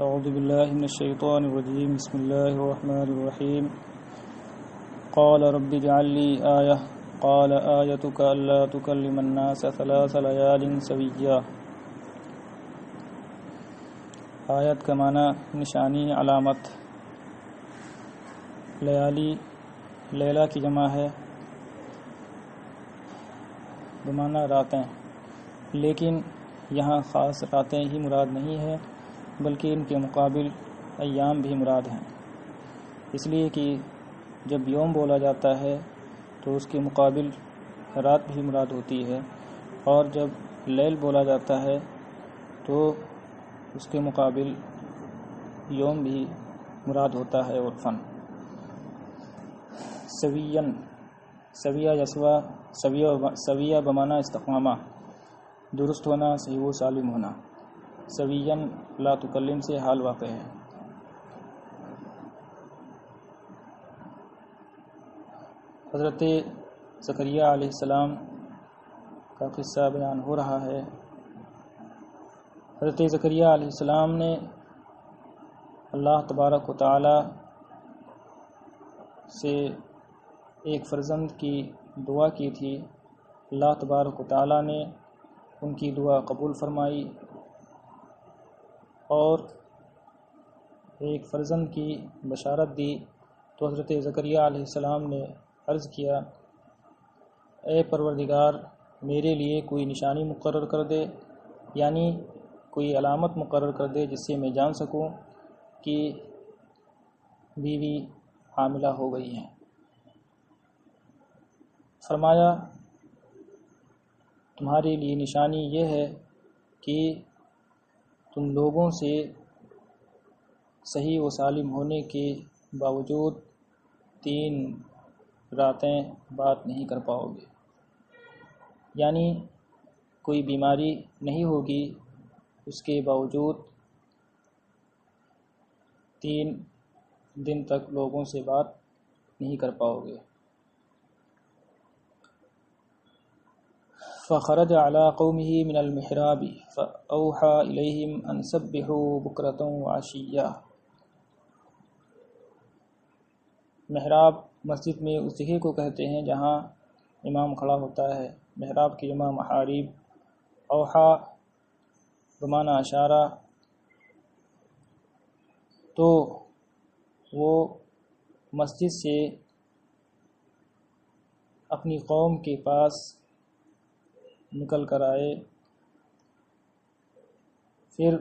اعوذ باللہ من الشیطان الرجیم بسم اللہ الرحمن الرحیم قال رب اجعل لي آیہ قال آیتک الا تکلم الناس 3 لیال سویا۔ آیت کا معنی نشانی، علامت۔ لیالی لیلہ کی جمع ہے بمعنی راتیں، لیکن یہاں خاص راتیں ہی مراد نہیں ہے بلکہ ان کے مقابل ایام بھی مراد ہیں، اس لیے کہ جب یوم بولا جاتا ہے تو اس کے مقابل رات بھی مراد ہوتی ہے، اور جب لیل بولا جاتا ہے تو اس کے مقابل یوم بھی مراد ہوتا ہے عرفاً۔ سویاً، سویہ یسوا، سویہ بمعنی استقامہ، درست ہونا، صحیح و سالم ہونا۔ سویاً لا تکلم سے حال واقع ہے۔ حضرت زکریا علیہ السلام کا قصہ بیان ہو رہا ہے۔ حضرت زکریا علیہ السلام نے اللہ تبارک و تعالی سے ایک فرزند کی دعا کی تھی۔ اللہ تبارک و تعالی نے ان کی دعا قبول فرمائی اور ایک فرزند کی بشارت دی، تو حضرت زکریا علیہ السلام نے عرض کیا، اے پروردگار، میرے لیے کوئی نشانی مقرر کر دے، یعنی کوئی علامت مقرر کر دے جس سے میں جان سکوں کہ بیوی حاملہ ہو گئی ہے۔ فرمایا، تمہارے لیے نشانی یہ ہے کہ تم لوگوں سے صحیح و سالم ہونے کے باوجود 3 راتیں بات نہیں کر پاؤ گے، یعنی کوئی بیماری نہیں ہوگی، اس کے باوجود 3 دن تک لوگوں سے بات نہیں کر پاؤ گے۔ فخرج على قومه من المحراب فأوحى إليهم أن سبحوا بكرة وعشيا۔ محراب مسجد میں اس جگہ کو کہتے ہیں جہاں امام کھڑا ہوتا ہے۔ محراب کی جمع محاریب۔ اوحا بمعنی اشارہ، تو وہ مسجد سے اپنی قوم کے پاس نکل کر آئے، پھر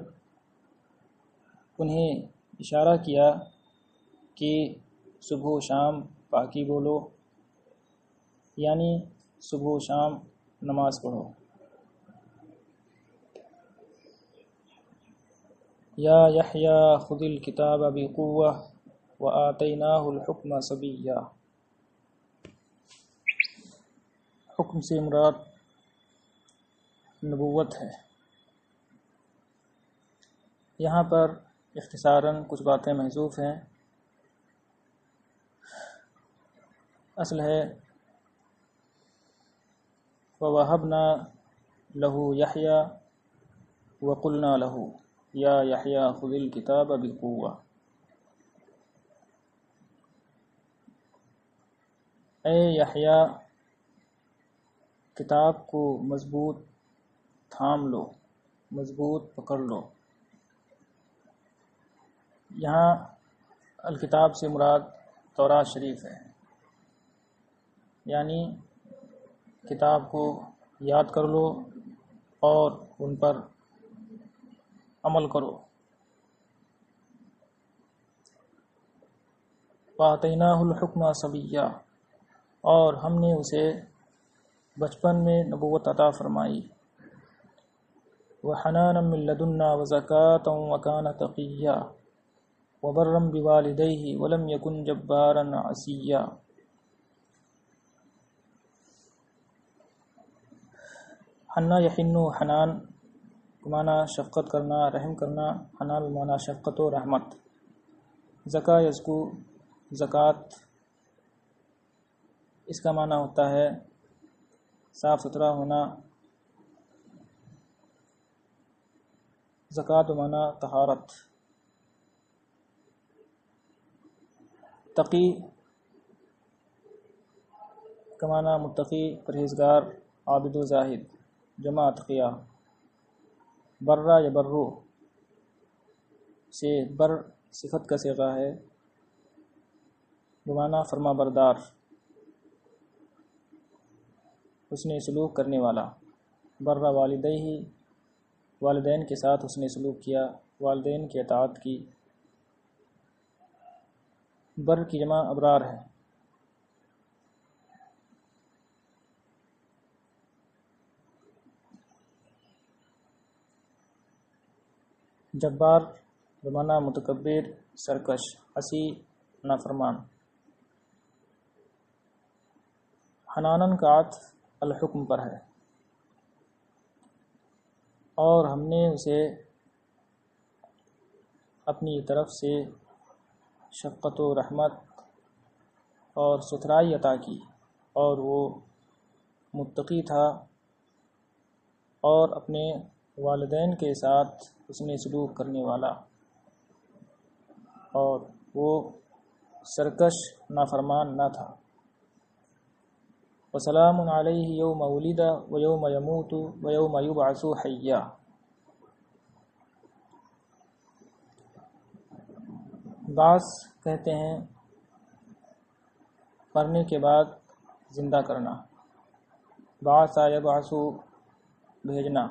انہیں اشارہ کیا کہ صبح و شام پاکی بولو، یعنی صبح و شام نماز پڑھو۔ یا یحییٰ خذ الکتاب بقوہ وآتیناہ الحکم صبیا۔ حکم سے مراد نبوت ہے۔ یہاں پر اختصاراً کچھ باتیں محذوف ہیں۔ اصل ہے وَوَهَبْنَا لَهُ يَحْيَىٰ وَقُلْنَا لَهُ يَا يَحْيَىٰ خُذِ الْكِتَابَ بِقُوَّةٍ۔ اے یحییٰ، کتاب کو مضبوط تھام لو، مضبوط پکڑ لو۔ یہاں الکتاب سے مراد تورات شریف ہے، یعنی کتاب کو یاد کر لو اور ان پر عمل کرو۔ وَآتَيْنَاهُ الْحُكْمَ صَبِيًّا، اور ہم نے اسے بچپن میں نبوت عطا فرمائی۔ وَحَنَانًا مِن لَّدُنَّا وَزَكَاةً وَكَانَ تَقِيًّا وَبَرًّا بِوَالِدَيْهِ وَلَمْ يَكُن جَبَّارًا عَصِيًّا۔ حنا یحن، حنان معنی شفقت کرنا، رحم کرنا، حنان معنی شفقت و رحمت۔ زکا یزکو، زکوٰۃ، اس کا معنی ہوتا ہے صاف ستھرا ہونا۔ زکوٰۃ معنی طہارت۔ تقی کا معنی متقی، پرہیزگار، عابد و زاہد، جمع اتقیہ۔ برا یا برو سے بر صفت کا صیغہ ہے، بمعنی فرما بردار، حسن سلوک کرنے والا۔ برا والدیہ، والدین کے ساتھ حسن سلوک کیا، والدین کی اطاعت کی۔ بر کی جمع ابرار ہے۔ جبار بمعنی متکبر، سرکش، عصی، نافرمان۔ حنانن کا عطف الحکم پر ہے، اور ہم نے اسے اپنی طرف سے شفقت و رحمت اور ستھرائی عطا کی، اور وہ متقی تھا اور اپنے والدین کے ساتھ حسن سلوک کرنے والا، اور وہ سرکش نافرمان نہ تھا۔ وسلام علیہ یوم ولد ویوم یموت ویوم یبعث حیا۔ بعث کہتے ہیں مرنے کے بعد زندہ کرنا، بعث یبعث بھیجنا،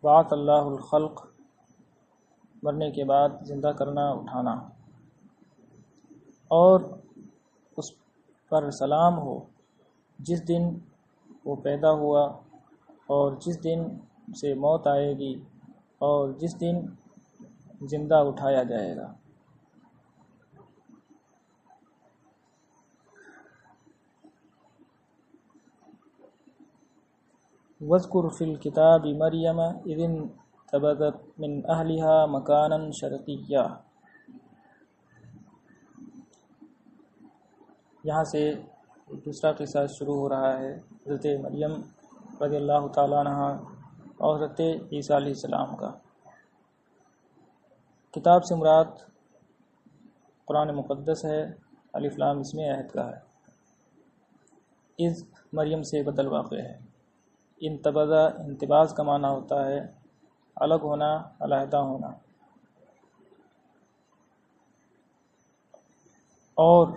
بعث اللہ الخلق مرنے کے بعد زندہ کرنا، اٹھانا، اور اس پر سلام ہو جس دن وہ پیدا ہوا اور جس دن سے موت آئے گی اور جس دن زندہ اٹھایا جائے گا۔ وَاذْكُرْ فِي الْكِتَابِ مَرْيَمَ إِذِ انتَبَذَتْ مِنْ أَهْلِهَا مَكَانًا شَرْقِيًّا۔ یہاں سے دوسرا قصہ شروع ہو رہا ہے حضرت مریم رضی اللہ تعالیٰ عنہ اور حضرت عیسیٰ علیہ السلام کا۔ کتاب سے مراد قرآن مقدس ہے، الف لام اس میں عہد کا ہے۔ اذ مریم سے بدل واقع ہے۔ انتبذا، انتباز کا معنی ہوتا ہے الگ ہونا، علیحدہ ہونا۔ اور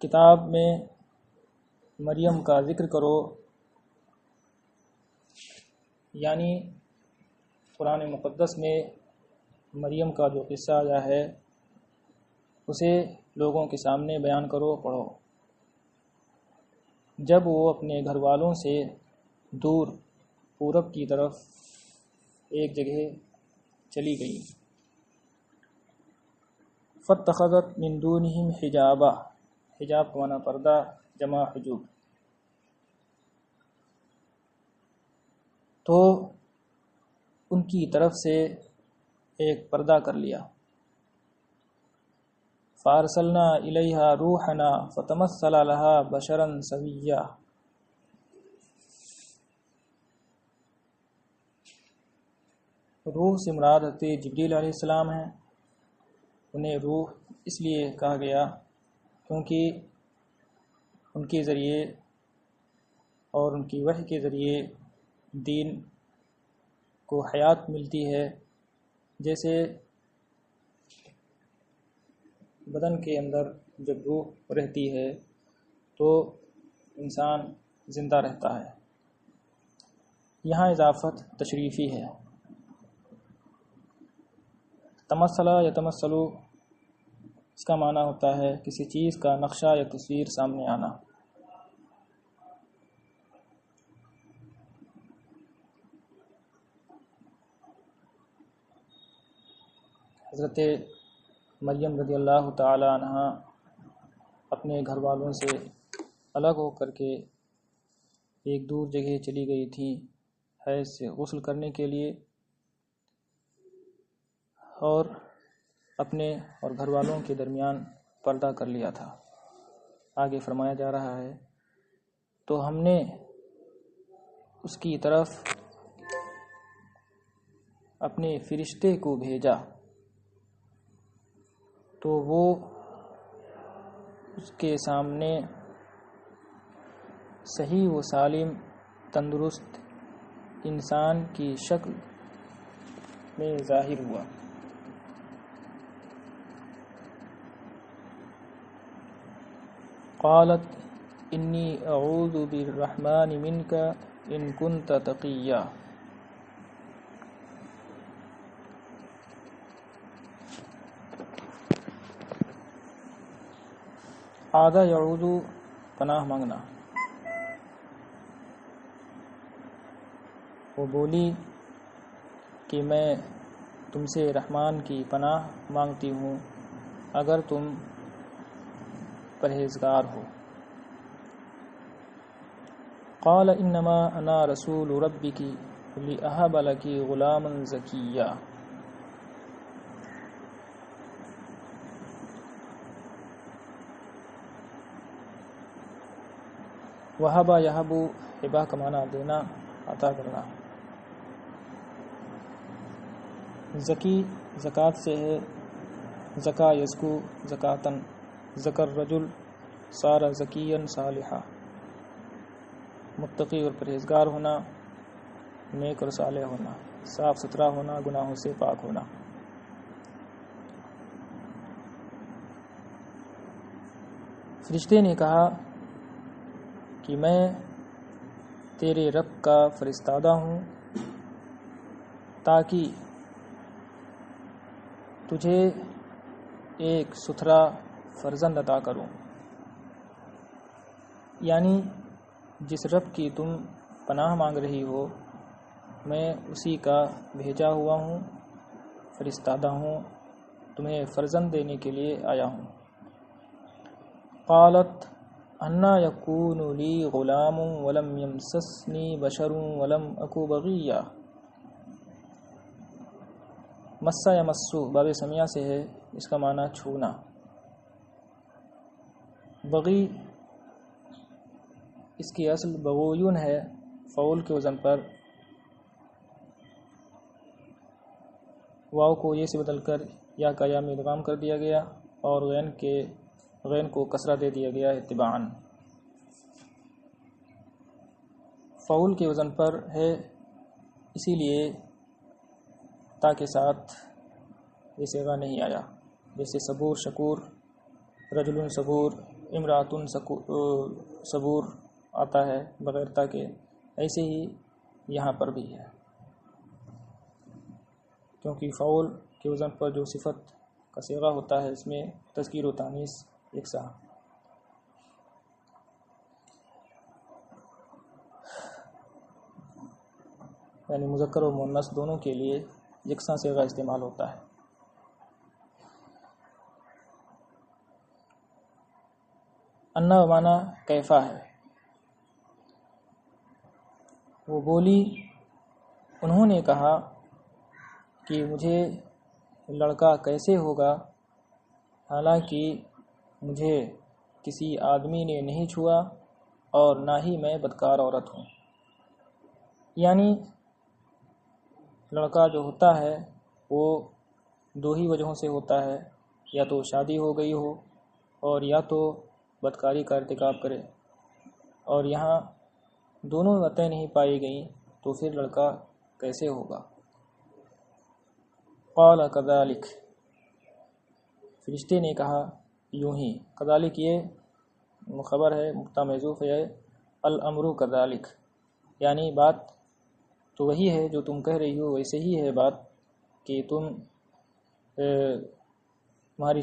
کتاب میں مریم کا ذکر کرو، یعنی قرآن مقدس میں مریم کا جو قصہ آیا ہے اسے لوگوں کے سامنے بیان کرو، پڑھو۔ جب وہ اپنے گھر والوں سے دور پورب کی طرف ایک جگہ چلی گئی۔ فاتخذت من دونہم حجابا، حجاب کا معنی پردہ، جمع حجوب۔ تو ان کی طرف سے ایک پردہ کر لیا۔ فارسلنا الیہا روحنا فتمثل لہا بشرا سویا۔ روح سے مراد حضرت جبریل علیہ السلام ہیں۔ انہیں روح اس لیے کہا گیا کیونکہ ان کے ذریعے اور ان کی وحی کے ذریعے دین کو حیات ملتی ہے، جیسے بدن کے اندر جب روح رہتی ہے تو انسان زندہ رہتا ہے۔ یہاں اضافت تشریفی ہے۔ تمثلا یا تمثلو اس کا معنی ہوتا ہے کسی چیز کا نقشہ یا تصویر سامنے آنا۔ حضرت مریم رضی اللہ تعالی عنہ اپنے گھر والوں سے الگ ہو کر کے ایک دور جگہ چلی گئی تھی حیض سے غسل کرنے کے لیے، اور اپنے اور گھر والوں کے درمیان پردہ کر لیا تھا۔ آگے فرمایا جا رہا ہے تو ہم نے اس کی طرف اپنے فرشتے کو بھیجا تو وہ اس کے سامنے صحیح و سالم تندرست انسان کی شکل میں ظاہر ہوا۔ قالت انی اعوذ بالرحمن منک ان کنت تقیا۔ عاد یعوذ پناہ مانگنا۔ وہ بولی کہ میں تم سے رحمان کی پناہ مانگتی ہوں اگر تم پرہیزگار ہو۔ قال انما انا رسول ربک لأہب لک غلاما زکیا۔ وہبا یہبو ہبا کا معنی دینا، عطا کرنا۔ زکی زکوٰۃ سے ہے، زکا یزکو زکاتن، ذکر رجل صار زکیا صالحا، متقی اور پرہیزگار ہونا، نیک اور صالح ہونا، صاف ستھرا ہونا، گناہوں سے پاک ہونا۔ فرشتے نے کہا کہ میں تیرے رب کا فرستادہ ہوں تاکہ تجھے ایک ستھرا فرزند عطا کروں، یعنی جس رب کی تم پناہ مانگ رہی ہو میں اسی کا بھیجا ہوا ہوں، فرستادہ ہوں، تمہیں فرزند دینے کے لیے آیا ہوں۔ قالت انا یکون لی غلام ولم یمسسنی بشر ولم اکو بغیا۔ مسا یا مسو باب سمیہ سے ہے، اس کا معنی چھونا۔ بغی اس کی اصل بغویون ہے، فعول کے وزن پر واو کو یہ سے بدل کر یا کا یا میں ادغام کر دیا گیا اور غین کو کسرہ دے دیا گیا اتباعاً۔ فعول کے وزن پر ہے، اسی لیے تا کے ساتھ یہ صیغہ نہیں آیا، جیسے صبور شکور، رجل صبور، امراتن صبور آتا ہے بغیر تا کے، ایسے ہی یہاں پر بھی ہے، کیونکہ فعول کے وزن پر جو صفت کا صیغہ ہوتا ہے اس میں تذکیر و تانیث یکساں۔ یعنی مذکر و مؤنث دونوں کے لیے یکساں صیغہ استعمال ہوتا ہے۔ انا معنی کیفا ہے۔ وہ بولی انہوں نے کہا کہ مجھے لڑکا کیسے ہوگا حالانکہ مجھے کسی آدمی نے نہیں چھوا اور نہ ہی میں بدکار عورت ہوں۔ یعنی لڑکا جو ہوتا ہے وہ دو ہی وجہوں سے ہوتا ہے، یا تو شادی ہو گئی ہو اور یا تو بدکاری کا ارتکاب کرے، اور یہاں دونوں باتیں نہیں پائی گئیں تو پھر لڑکا کیسے ہوگا۔ قال کذالک، فرشتے نے کہا یوں ہی، کذالک یہ خبر ہے، مبتدا محذوف ہے، الامر کذالک، یعنی بات تو وہی ہے جو تم کہہ رہی ہو، ویسے ہی ہے بات کہ تمہاری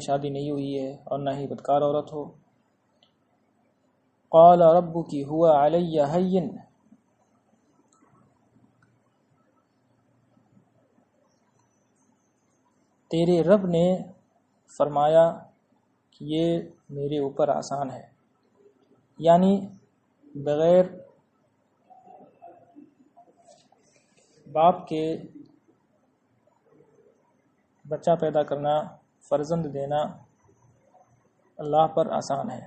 شادی نہیں ہوئی ہے اور نہ ہی بدکار عورت ہو۔ قال ربک هو علی ہین، تیرے رب نے فرمایا کہ یہ میرے اوپر آسان ہے، یعنی بغیر باپ کے بچہ پیدا کرنا، فرزند دینا اللہ پر آسان ہے۔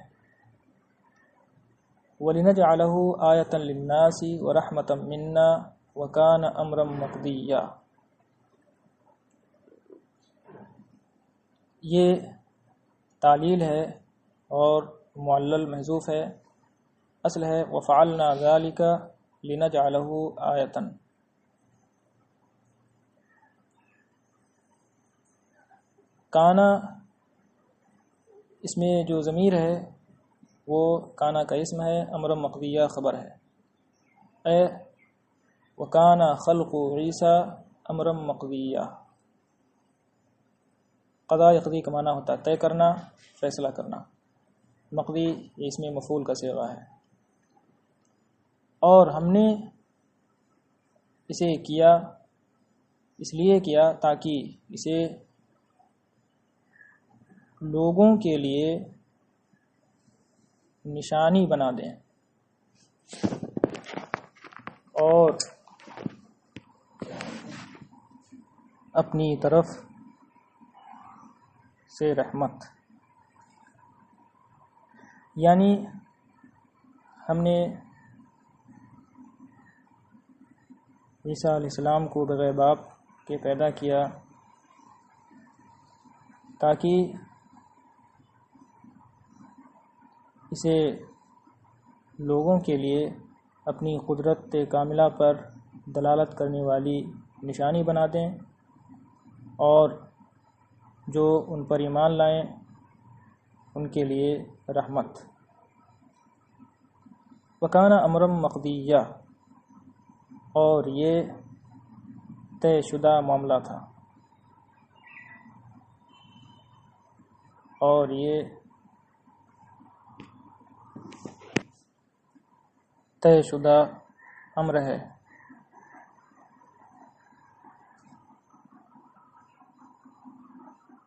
وَلِنَجْعَلَهُ آیَةً لِلنَّاسِ وَرَحْمَةً مِنَّا وَكَانَ أَمْرًا مَقْضِيًّا۔ یہ تعلیل ہے اور معلل محذوف ہے. اصل ہے وفعلنا ذلك لنجعله آیۃ. کانا اس میں جو ضمیر ہے وہ کانا کا اسم ہے، امر مقضیہ خبر ہے. اے وکانا خلق عیسیٰ امر مقضیہ. قضا یقضی کا معنی ہوتا ہے طے کرنا، فیصلہ کرنا. مقضی یہ اس میں مفعول کا صیغہ ہے. اور ہم نے اسے کیا اس لیے کیا تاکہ اسے لوگوں کے لیے نشانی بنا دیں اور اپنی طرف سے رحمت. یعنی ہم نے عیسیٰ علیہ السلام کو بغیر باپ کے پیدا کیا تاکہ اسے لوگوں کے لیے اپنی قدرت کاملہ پر دلالت کرنے والی نشانی بنا دیں اور جو ان پر ایمان لائیں ان کے لیے رحمت. وکانا امرم مقضیہ، اور یہ طے شدہ معاملہ تھا، اور یہ طے شدہ امر ہے.